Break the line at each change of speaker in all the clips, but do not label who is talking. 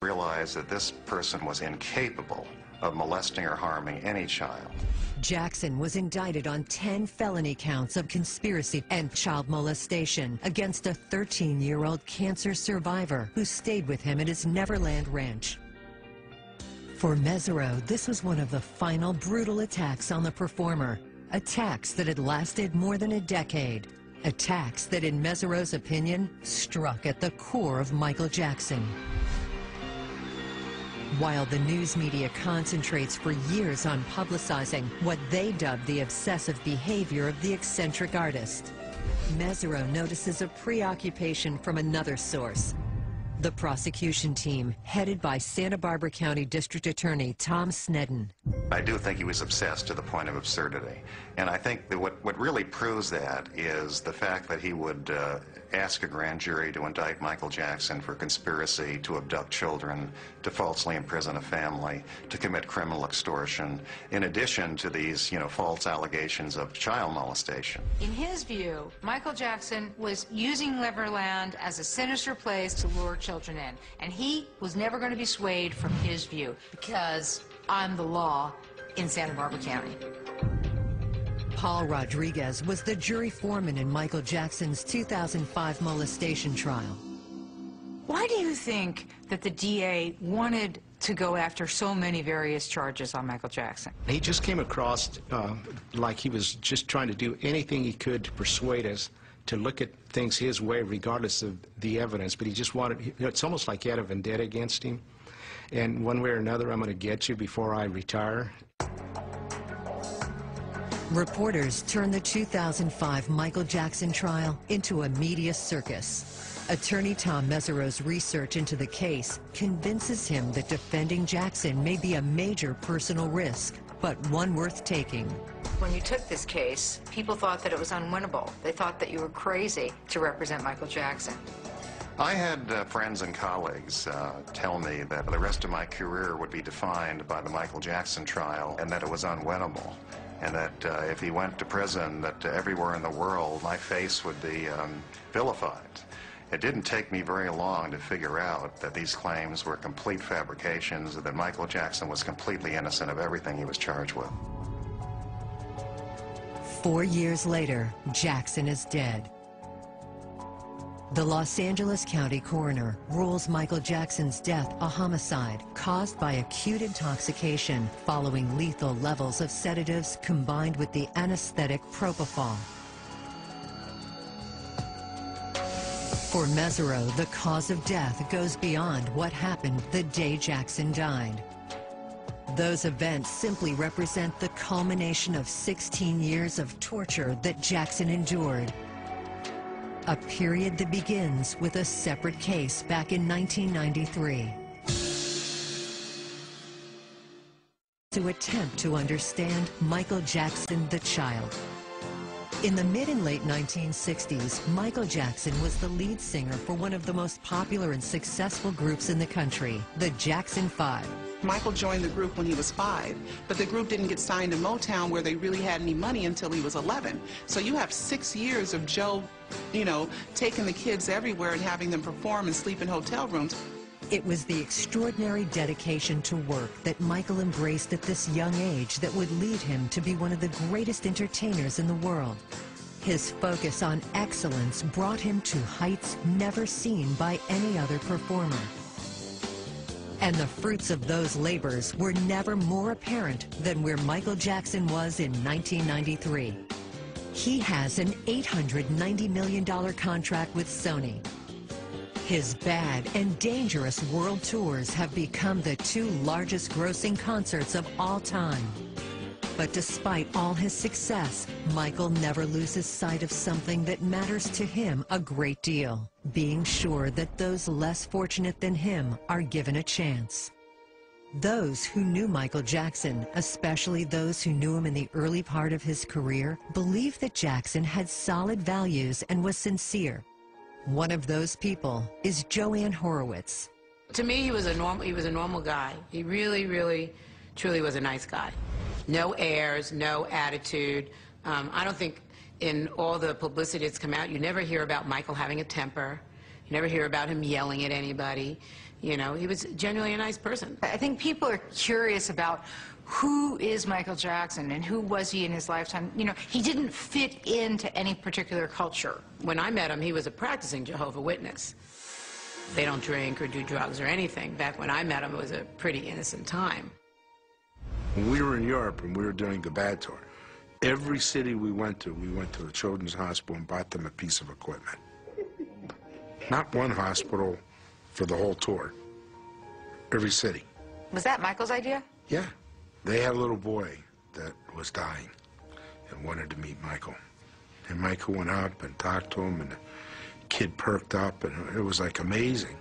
Realized that this person was incapable of molesting or harming any child.
Jackson was indicted on 10 felony counts of conspiracy and child molestation against a 13-year-old cancer survivor who stayed with him at his Neverland Ranch. For Mesereau, this was one of the final brutal attacks on the performer, attacks that had lasted more than a decade, attacks that, in Mesereau's opinion, struck at the core of Michael Jackson. While the news media concentrates for years on publicizing what they dubbed the obsessive behavior of the eccentric artist, Mesereau notices a preoccupation from another source. The prosecution team, headed by Santa Barbara County District Attorney Tom Sneddon.
I do think he was obsessed to the point of absurdity. And I think that what really proves that is the fact that he would ask a grand jury to indict Michael Jackson for conspiracy to abduct children, to falsely imprison a family, to commit criminal extortion, in addition to these, false allegations of child molestation.
In his view, Michael Jackson was using Neverland as a sinister place to lure children in, and he was never going to be swayed from his view, because I'm the law in Santa Barbara County.
Paul Rodriguez was the jury foreman in Michael Jackson's 2005 molestation trial.
Why do you think that the DA wanted to go after so many various charges on Michael Jackson?
He just came across like he was just trying to do anything he could to persuade us to look at things his way regardless of the evidence, but he just wanted, it's almost like he had a vendetta against him. And one way or another, I'm going to get you before I retire.
Reporters turned the 2005 Michael Jackson trial into a media circus. Attorney Tom Mesereau's research into the case convinces him that defending Jackson may be a major personal risk, but one worth taking.
When you took this case, people thought that it was unwinnable. They thought that you were crazy to represent Michael Jackson.
I had friends and colleagues tell me that the rest of my career would be defined by the Michael Jackson trial, and that it was unwinnable, and that if he went to prison, that everywhere in the world my face would be vilified. It didn't take me very long to figure out that these claims were complete fabrications, and that Michael Jackson was completely innocent of everything he was charged with.
4 years later, Jackson is dead. The Los Angeles County coroner rules Michael Jackson's death a homicide caused by acute intoxication following lethal levels of sedatives combined with the anesthetic propofol. For Mesereau, the cause of death goes beyond what happened the day Jackson died. Those events simply represent the culmination of 16 years of torture that Jackson endured. A period that begins with a separate case back in 1993. To attempt to understand Michael Jackson, the child. In the mid and late 1960s, Michael Jackson was the lead singer for one of the most popular and successful groups in the country, the Jackson 5.
Michael joined the group when he was 5, but the group didn't get signed to Motown where they really had any money until he was 11. So you have 6 years of Joe, taking the kids everywhere and having them perform and sleep in hotel rooms.
It was the extraordinary dedication to work that Michael embraced at this young age that would lead him to be one of the greatest entertainers in the world. His focus on excellence brought him to heights never seen by any other performer. And the fruits of those labors were never more apparent than where Michael Jackson was in 1993. He has an $890 million contract with Sony. His bad and dangerous world tours have become the 2 largest grossing concerts of all time. But despite all his success, Michael never loses sight of something that matters to him a great deal, being sure that those less fortunate than him are given a chance. Those who knew Michael Jackson, especially those who knew him in the early part of his career, believed that Jackson had solid values and was sincere. One of those people is Joanne Horowitz.
To me, he was a normal guy. He really, really, truly was a nice guy. No airs, no attitude. I don't think in all the publicity that's come out, you never hear about Michael having a temper. You never hear about him yelling at anybody. You know, he was genuinely a nice person.
I think people are curious about who is Michael Jackson and who was he in his lifetime. You know, he didn't fit into any particular culture.
When I met him, he was a practicing Jehovah's Witness. They don't drink or do drugs or anything. Back when I met him, it was a pretty innocent time.
When we were in Europe and we were doing the Bad Tour, every city we went to a children's hospital and bought them a piece of equipment. Not one hospital for the whole tour. Every city.
Was that Michael's idea?
Yeah. They had a little boy that was dying and wanted to meet Michael. And Michael went up and talked to him, and the kid perked up, and it was like amazing.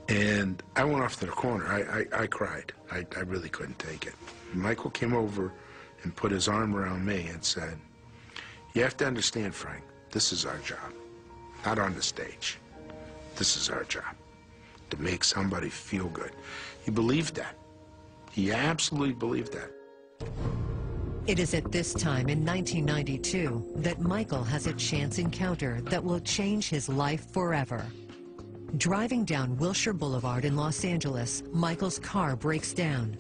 And I went off to the corner. I cried. I really couldn't take it. Michael came over and put his arm around me and said, "You have to understand, Frank, this is our job. Not on the stage. This is our job. To make somebody feel good." He believed that. He absolutely believed that.
It is at this time in 1992 that Michael has a chance encounter that will change his life forever. Driving down Wilshire Boulevard in Los Angeles, Michael's car breaks down.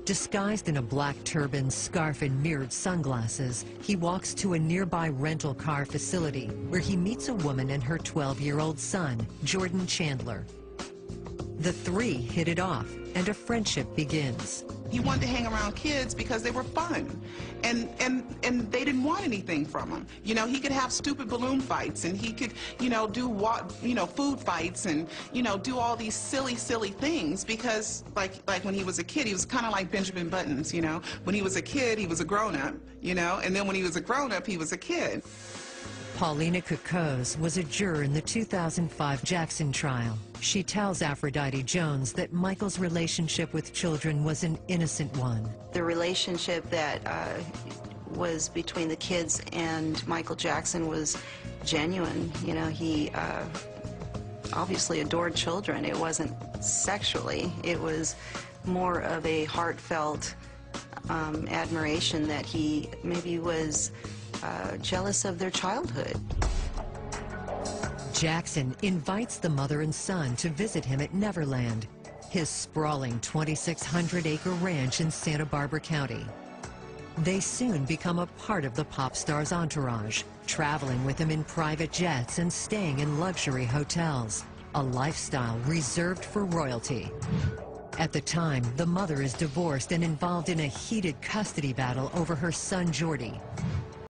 Disguised in a black turban, scarf, and mirrored sunglasses, he walks to a nearby rental car facility where he meets a woman and her 12-year-old son, Jordan Chandler. The three hit it off, and a friendship begins.
He wanted to hang around kids because they were fun, and they didn't want anything from him. You know, he could have stupid balloon fights, and he could, you know, do food fights, and do all these silly things because, like when he was a kid, he was kind of like Benjamin Buttons. You know, when he was a kid, he was a grown-up. You know, and then when he was a grown-up, he was a kid.
Paulina Kokos was a juror in the 2005 Jackson trial. She tells Aphrodite Jones that Michael's relationship with children was an innocent one.
The relationship that was between the kids and Michael Jackson was genuine. You know, he obviously adored children. It wasn't sexually. It was more of a heartfelt admiration that he maybe was jealous of their childhood.
Jackson invites the mother and son to visit him at Neverland, his sprawling 2,600-acre ranch in Santa Barbara County. They soon become a part of the pop star's entourage, traveling with him in private jets and staying in luxury hotels, a lifestyle reserved for royalty. At the time, the mother is divorced and involved in a heated custody battle over her son, Jordy.